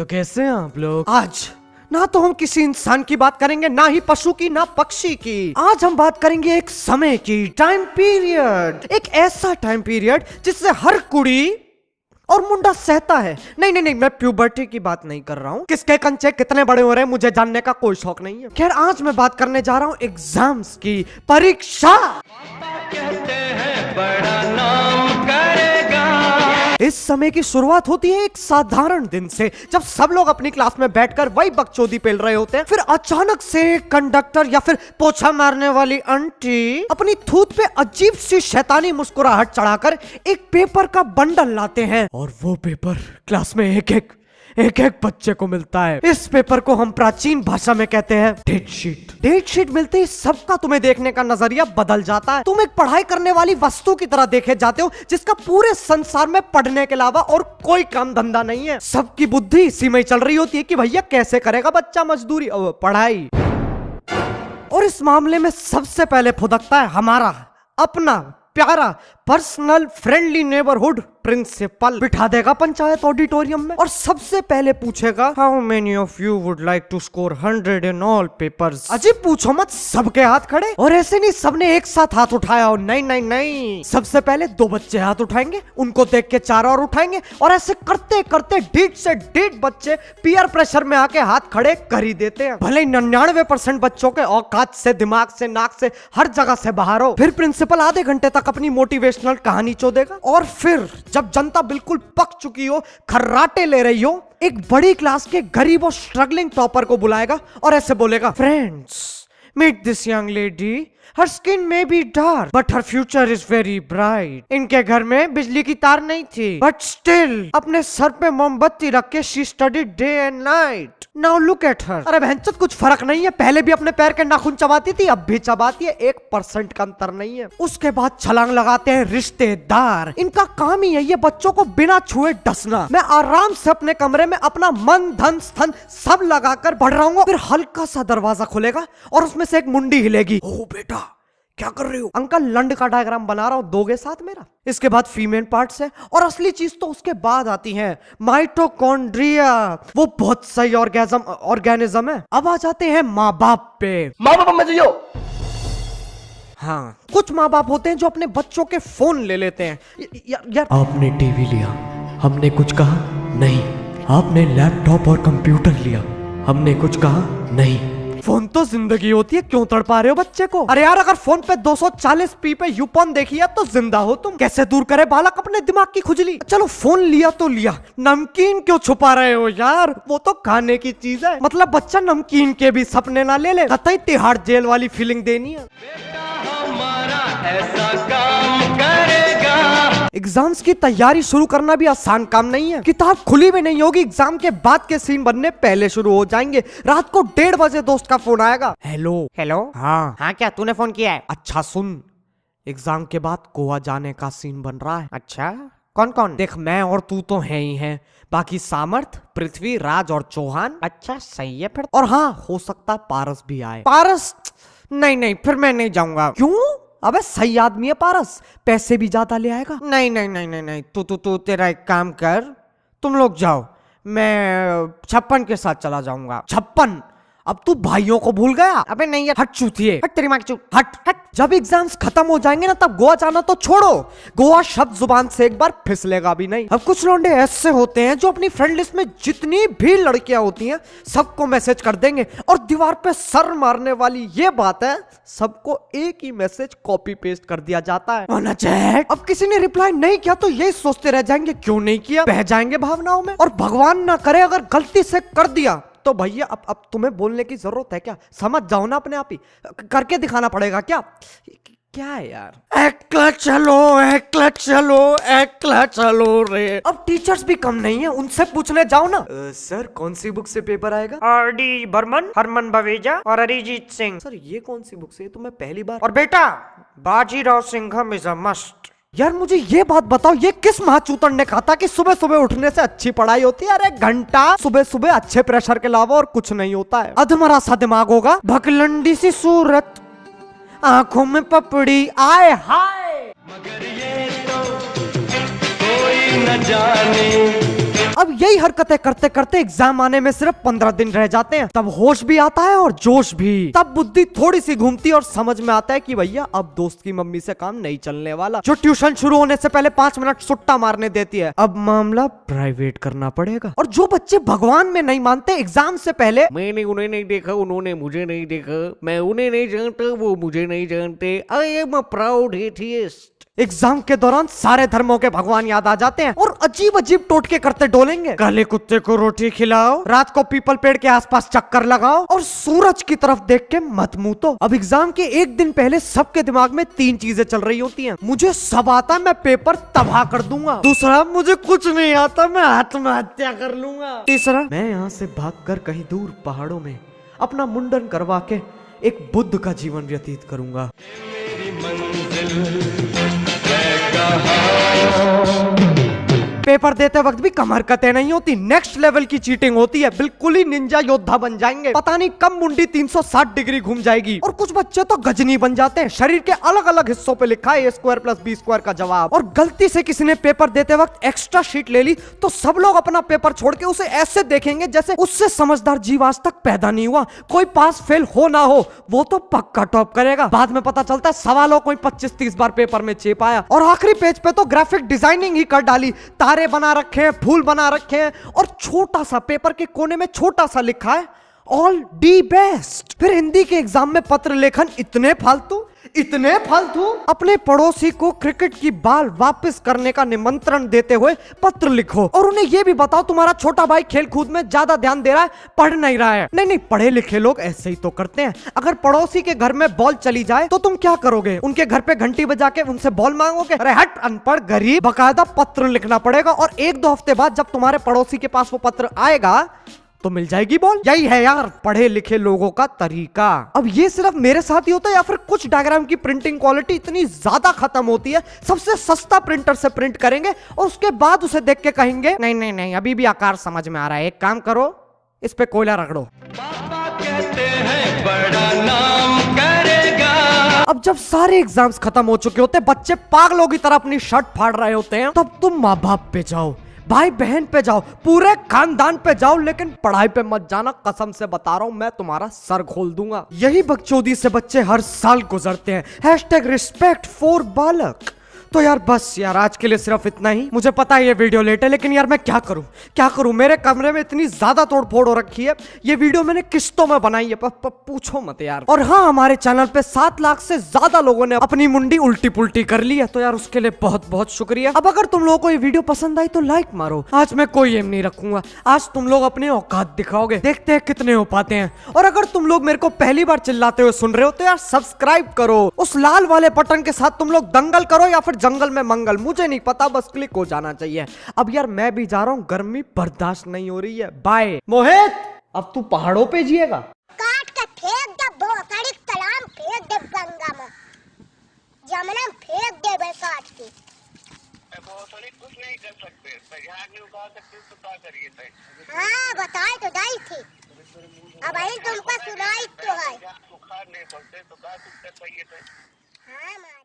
तो कैसे हैं आप लोग? आज ना तो हम किसी इंसान की बात करेंगे, ना ही पशु की, ना पक्षी की। आज हम बात करेंगे एक समय की, टाइम पीरियड। एक ऐसा टाइम पीरियड जिससे हर कुड़ी और मुंडा सहता है। नहीं नहीं नहीं, मैं प्यूबर्टी की बात नहीं कर रहा हूँ। किसके कंचे कितने बड़े हो रहे हैं मुझे जानने का कोई शौक नहीं है। खैर, आज मैं बात करने जा रहा हूँ एग्जाम्स की, परीक्षा। कहते हैं बड़ा नाम करेगा। इस समय की शुरुआत होती है एक साधारण दिन से, जब सब लोग अपनी क्लास में बैठकर वही बकचोदी पेल रहे होते हैं। फिर अचानक से कंडक्टर या फिर पोछा मारने वाली आंटी अपनी थूत पे अजीब सी शैतानी मुस्कुराहट चढ़ाकर एक पेपर का बंडल लाते हैं, और वो पेपर क्लास में एक एक बच्चे को मिलता है। इस पेपर को हम प्राचीन भाषा में कहते हैं डेट शीट। डेट शीट मिलते ही सबका तुम्हें देखने का नजरिया बदल जाता है। तुम एक पढ़ाई करने वाली वस्तु की तरह देखे जाते हो, जिसका पूरे संसार में पढ़ने के अलावा और कोई काम धंधा नहीं है। सबकी बुद्धि इसी में चल रही होती है कि भैया कैसे करेगा बच्चा मजदूरी और पढ़ाई। और इस मामले में सबसे पहले फुदकता है हमारा अपना प्यारा पर्सनल फ्रेंडली नेबरहुड प्रिंसिपल। बिठा देगा पंचायत ऑडिटोरियम में और सबसे पहले पूछेगा, how many of you would like to score 100 in all papers. अजीब पूछो मत, सबके हाथ खड़े। और ऐसे नहीं सबने एक साथ हाथ उठाया हो, नहीं नहीं नहीं, सबसे पहले 2 बच्चे हाथ उठाएंगे, उनको देख के 4 और उठाएंगे, और ऐसे करते करते 1.5 से 1.5 बच्चे पीयर प्रेशर में आके हाथ खड़े कर ही देते हैं। भले 99% बच्चों के औकात से, दिमाग से, नाक से, हर जगह से बाहर हो। फिर प्रिंसिपल आधे घंटे तक अपनी मोटिवेशनल कहानी चोदेगा, और फिर जब जनता बिल्कुल पक चुकी हो, खर्राटे ले रही हो, एक बड़ी क्लास के गरीब और स्ट्रगलिंग टॉपर को बुलाएगा और ऐसे बोलेगा, friends, meet this young lady, her skin may be dark but her future is very bright. इनके घर में बिजली की तार नहीं थी, बट स्टिल अपने सर पे मोमबत्ती रख के she studied day and night. Now look at her. अरे बहनचोद, कुछ फर्क नहीं है, पहले भी अपने पैर के नाखून चबाती थी, अब भी चबाती है, 1% का अंतर नहीं है। उसके बाद छलांग लगाते हैं रिश्तेदार। इनका काम ही है ये बच्चों को बिना छुए डसना। मैं आराम से अपने कमरे में अपना मन, धन, स्थन सब लगाकर पढ़ रहा हूँ। फिर हल्का सा दरवाजा खुलेगा और उसमें से एक मुंडी हिलेगी। ओ बेटा, क्या कर रहे हो? अंकल, लंड का डायग्राम बना रहा हूं, दोगे साथ मेरा? इसके बाद फीमेल पार्ट्स है, और असली चीज तो उसके बाद आती है, माइटोकॉन्ड्रिया। वो बहुत सही ऑर्गेनिज्म है। अब आ जाते हैं माँ बाप पे। माँ बाप मत जियो। हाँ, कुछ माँ बाप होते हैं जो अपने बच्चों के फोन ले लेते हैं। यार आपने टीवी लिया, हमने कुछ कहा नहीं। आपने लैपटॉप और कंप्यूटर लिया, हमने कुछ कहा नहीं। फोन तो जिंदगी होती है, क्यों तड़पा रहे हो बच्चे को? अरे यार, अगर फोन पे 240p पे यूपॉन देखी है तो जिंदा हो तुम। कैसे दूर करे बालक अपने दिमाग की खुजली? चलो फोन लिया तो लिया, नमकीन क्यों छुपा रहे हो यार? वो तो खाने की चीज है। मतलब बच्चा नमकीन के भी सपने ना ले ले, कतई तिहाड़ जेल वाली फीलिंग देनी है। ऐसा काम करेगा। एग्जाम्स की तैयारी शुरू करना भी आसान काम नहीं है। किताब खुली भी नहीं होगी, एग्जाम के बाद के सीन बनने पहले शुरू हो जाएंगे। रात को 1:30 बजे दोस्त का फोन आएगा। Hello hello. हाँ, क्या तूने फोन किया है? अच्छा सुन, एग्जाम के बाद गोवा जाने का सीन बन रहा है। अच्छा, कौन कौन? देख, मैं और तू तो है ही हैं, बाकी सामर्थ, पृथ्वी, राज और चौहान। अच्छा, सही है फिर। और हाँ, हो सकता पारस भी आए। पारस? नहीं, फिर मैं नहीं जाऊंगा। क्यों? अबे सही आदमी है पारस, पैसे भी ज्यादा ले आएगा। नहीं, तू तेरा एक काम कर, तुम लोग जाओ, मैं 56 के साथ चला जाऊंगा। 56? अब तू भाइयों को भूल गया? अबे नहीं यार, हट चूतिए, हट तेरी माँ की चूत, हट। जब एग्जाम्स खत्म हो जाएंगे ना, तब गोवा जाना तो छोड़ो, गोवा शब्द जुबान से एक बार फिसलेगा भी नहीं। अब कुछ लौंडे ऐसे होते हैं जो अपनी फ्रेंड लिस्ट में जितनी भी लड़कियां होती हैं सबको मैसेज कर देंगे, और दीवार पे सर मारने वाली ये बात है, सबको एक ही मैसेज कॉपी पेस्ट कर दिया जाता है। अब किसी ने रिप्लाई नहीं किया तो यही सोचते रह जाएंगे क्यों नहीं किया, बह जाएंगे भावनाओं में। और भगवान ना करे अगर गलती से कर दिया तो भैया अब तुम्हें बोलने की जरूरत है क्या? समझ जाओ ना अपने आप ही, करके दिखाना पड़ेगा क्या? क्या है यार? एकला चलो रे। अब टीचर्स भी कम नहीं है, उनसे पूछने जाओ ना। सर, कौन सी बुक से पेपर आएगा? आर.डी. बर्मन, हरमन बवेजा और अरिजीत सिंह। सर, ये कौन सी बुक से? तो मैं पहली बार। और बेटा, Bajirao Singham is a must. यार मुझे ये बात बताओ, ये किस महाचूतन ने कहा था कि सुबह सुबह उठने से अच्छी पढ़ाई होती है? अरे घंटा सुबह सुबह अच्छे प्रेशर के अलावा और कुछ नहीं होता है। अधमरा सा दिमाग होगा, भकलंडी सी सूरत, आंखों में पपड़ी, आए हाय। मगर ये तो कोई न जाने अब यही हरकतें करते करते एग्जाम आने में सिर्फ 15 दिन रह जाते हैं। तब होश भी आता है और जोश भी। तब बुद्धि थोड़ी सी घूमती है और समझ में आता है कि भैया अब दोस्त की मम्मी से काम नहीं चलने वाला, जो ट्यूशन शुरू होने से पहले 5 मिनट सुट्टा मारने देती है। अब मामला प्राइवेट करना पड़ेगा। और जो बच्चे भगवान में नहीं मानते, एग्जाम से पहले मैंने उन्हें नहीं देखा, उन्होंने मुझे नहीं देखा, मैं उन्हें नहीं जानता, वो मुझे नहीं जानते, I am a proud atheist. Exam के दौरान सारे धर्मों के भगवान याद आ जाते हैं और अजीब अजीब टोटके करते डोलेंगे। काले कुत्ते को रोटी खिलाओ, रात को पीपल पेड़ के आसपास चक्कर लगाओ और सूरज की तरफ देख के मत मूतो। अब एग्जाम के एक दिन पहले सबके दिमाग में 3 चीजें चल रही होती हैं। मुझे सब आता, मैं पेपर तबाह कर दूंगा। दूसरा, मुझे कुछ नहीं आता, मैं आत्महत्या कर लूंगा। तीसरा, मैं यहाँ से भागकर कहीं दूर पहाड़ों में अपना मुंडन करवा के एक बुद्ध का जीवन व्यतीत करूंगा। पेपर देते वक्त भी कम हरकतें नहीं होती, नेक्स्ट लेवल की चीटिंग होती है। बिल्कुल ही निंजा योद्धा बन जाएंगे। पता नहीं कब मुंडी 360 डिग्री घूम जाएगी। और कुछ बच्चे तो गजनी बन जाते हैं। शरीर के अलग अलग हिस्सों पे लिखा है A² + B² का जवाब। और गलती से किसी ने पेपर देते वक्त एक्स्ट्रा शीट ले ली तो सब लोग अपना पेपर छोड़ के उसे ऐसे देखेंगे जैसे उससे समझदार जीव आज तक पैदा नहीं हुआ। कोई पास फेल हो ना हो, वो तो पक्का टॉप करेगा। बाद में पता चलता है सवालों कोई 25-30 बार पेपर में चेप आया। और आखिरी पेज पे तो ग्राफिक डिजाइनिंग ही कर डाली, तारे बना रखे हैं, फूल बना रखे हैं और छोटा सा पेपर के कोने में छोटा सा लिखा है ऑल डी बेस्ट। फिर हिंदी के एग्जाम में पत्र लेखन इतने फालतू अपने पड़ोसी को क्रिकेट की बॉल वापस करने का निमंत्रण देते हुए पत्र लिखो और उन्हें यह भी बताओ तुम्हारा छोटा भाई खेल कूद में ज्यादा ध्यान दे रहा है, पढ़ नहीं रहा है। नहीं, पढ़े लिखे लोग ऐसे ही तो करते हैं। अगर पड़ोसी के घर में बॉल चली जाए तो तुम क्या करोगे? उनके घर पे घंटी बजा के उनसे बॉल मांगोगे? अरे हट अनपढ़ गरीब, बकायदा पत्र लिखना पड़ेगा और 1-2 हफ्ते बाद जब तुम्हारे पड़ोसी के पास वो पत्र आएगा तो मिल जाएगी बॉल। यही है यार पढ़े लिखे लोगों का तरीका। अब ये सिर्फ मेरे साथ ही होता है या फिर कुछ डायग्राम की प्रिंटिंग क्वालिटी इतनी ज्यादा खत्म होती है, सबसे सस्ता प्रिंटर से प्रिंट करेंगे और उसके बाद उसे देख के कहेंगे नहीं अभी भी आकार समझ में आ रहा है, एक काम करो इस पे कोयला रगड़ो। पापा कहते हैं बड़ा नाम करेगा। अब जब सारे एग्जाम्स खत्म हो चुके होते, बच्चे पागलों की तरह अपनी शर्ट फाड़ रहे होते हैं, तब तुम माँ बाप पे जाओ, भाई बहन पे जाओ, पूरे खानदान पे जाओ, लेकिन पढ़ाई पे मत जाना। कसम से बता रहा हूं, मैं तुम्हारा सर खोल दूंगा। यही बकचोदी से बच्चे हर साल गुजरते हैं। #रिस्पेक्ट फॉर बालक। तो यार बस यार आज के लिए सिर्फ इतना ही। मुझे पता है ये वीडियो लेट है, लेकिन यार मैं क्या करूं? मेरे कमरे में इतनी ज्यादा तोड़फोड़ हो रखी है। ये वीडियो मैंने किस्तों में बनाई है, पूछो मत यार। और हाँ, हमारे चैनल पे 7 लाख से ज्यादा लोगों ने अपनी मुंडी उल्टी पुल्टी कर ली है, तो यार उसके लिए बहुत बहुत शुक्रिया। अब अगर तुम लोगों को ये वीडियो पसंद आई तो लाइक मारो। आज मैं कोई एम नहीं रखूंगा, आज तुम लोग अपने औकात दिखाओगे, देखते हैं कितने हो पाते हैं। और अगर तुम लोग मेरे को पहली बार चिल्लाते हुए सुन रहे हो तो यार सब्सक्राइब करो। उस लाल वाले बटन के साथ तुम लोग दंगल करो या फिर जंगल में मंगल, मुझे नहीं पता, बस क्लिक हो जाना चाहिए। अब यार मैं भी जा रहा हूँ, गर्मी बर्दाश्त नहीं हो रही है। बाय। मोहित, अब तू पहाड़ों पे जिएगा। काट के फेंक दे, भोसड़ी तलाम फेंक दे, गंगा में जमुना में फेंक दे बे काट के। भोसड़ी कुछ नहीं कर सकते, झाड़ नहीं उगा सकते तो क्या करिए? हाँ बताए तो दाई थी, अब आई तुमको सुनाई तो है। बुखार नहीं पड़ते तो क्या कर सकते? हाँ।